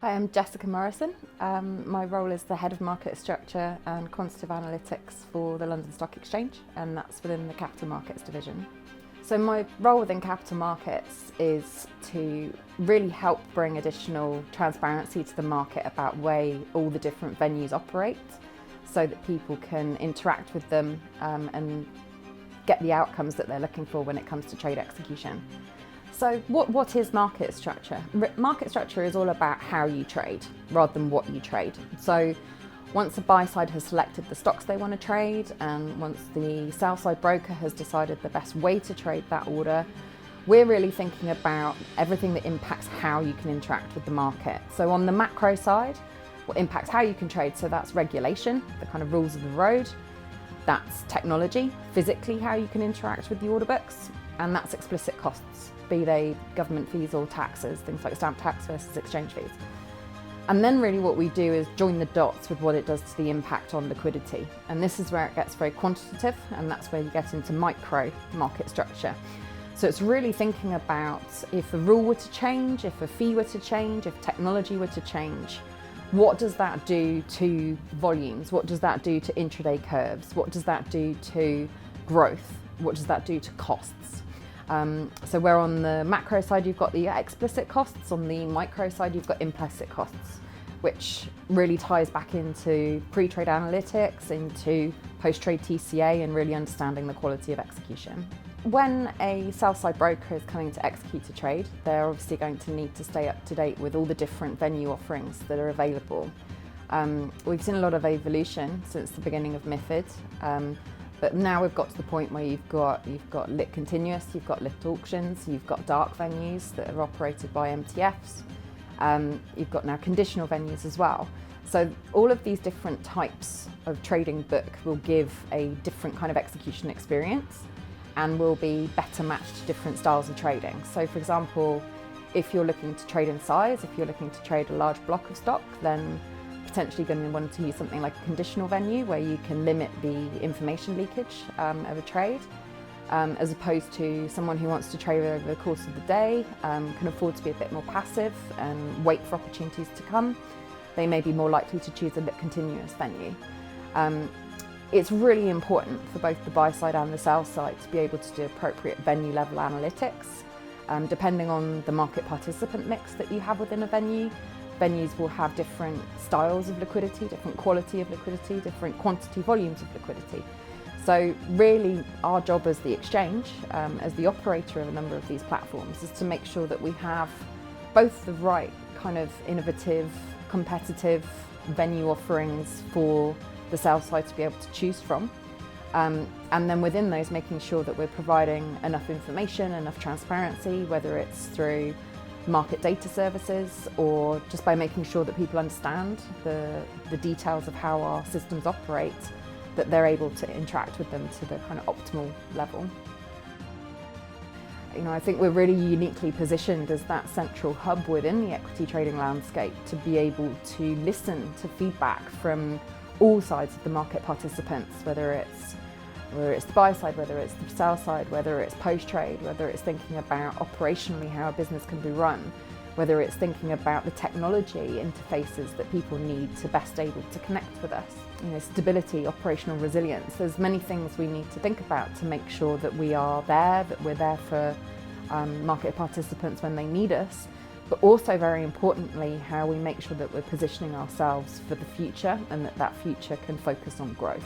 Hi, I'm Jessica Morrison. My role is the Head of Market Structure and Quantitative Analytics for the London Stock Exchange, and that's within the Capital Markets division. So my role within Capital Markets is to really help bring additional transparency to the market about the way all the different venues operate, so that people can interact with them and get the outcomes that they're looking for when it comes to trade execution. So what is market structure? Market structure is all about how you trade rather than what you trade. So once a buy side has selected the stocks they want to trade, and once the sell side broker has decided the best way to trade that order, we're really thinking about everything that impacts how you can interact with the market. So on the macro side, what impacts how you can trade, so that's regulation, the kind of rules of the road, that's technology, physically how you can interact with the order books, and that's explicit costs, be they government fees or taxes, things like stamp tax versus exchange fees. And then really what we do is join the dots with what it does to the impact on liquidity. And this is where it gets very quantitative, and that's where you get into micro market structure. So it's really thinking about if a rule were to change, if a fee were to change, if technology were to change, what does that do to volumes? What does that do to intraday curves? What does that do to growth? What does that do to costs? So where on the macro side you've got the explicit costs, on the micro side you've got implicit costs, which really ties back into pre-trade analytics, into post-trade TCA, and really understanding the quality of execution. When a sell-side broker is coming to execute a trade, they're obviously going to need to stay up to date with all the different venue offerings that are available. We've seen a lot of evolution since the beginning of MiFID. But now we've got to the point where you've got lit continuous, you've got lit auctions, you've got dark venues that are operated by MTFs, you've got now conditional venues as well. So all of these different types of trading book will give a different kind of execution experience and will be better matched to different styles of trading. So for example, if you're looking to trade in size, if you're looking to trade a large block of stock, then potentially going to want to use something like a conditional venue where you can limit the information leakage of a trade, as opposed to someone who wants to trade over the course of the day, can afford to be a bit more passive and wait for opportunities to come. They may be more likely to choose a lit continuous venue. It's really important for both the buy side and the sell side to be able to do appropriate venue level analytics. Depending on the market participant mix that you have within a venue, venues will have different styles of liquidity, different quality of liquidity, different quantity volumes of liquidity. So really our job as the exchange, as the operator of a number of these platforms, is to make sure that we have both the right kind of innovative, competitive venue offerings for the sell side to be able to choose from. And then within those, making sure that we're providing enough information, enough transparency, whether it's through market data services or just by making sure that people understand the details of how our systems operate, that they're able to interact with them to the kind of optimal level. You know, I think we're really uniquely positioned as that central hub within the equity trading landscape to be able to listen to feedback from all sides of the market participants, whether it's the buy side, whether it's the sell side, whether it's post-trade, whether it's thinking about operationally how a business can be run, whether it's thinking about the technology interfaces that people need to best able to connect with us. You know, stability, operational resilience, there's many things we need to think about to make sure that we are there, that we're there for market participants when they need us, but also very importantly, how we make sure that we're positioning ourselves for the future and that future can focus on growth.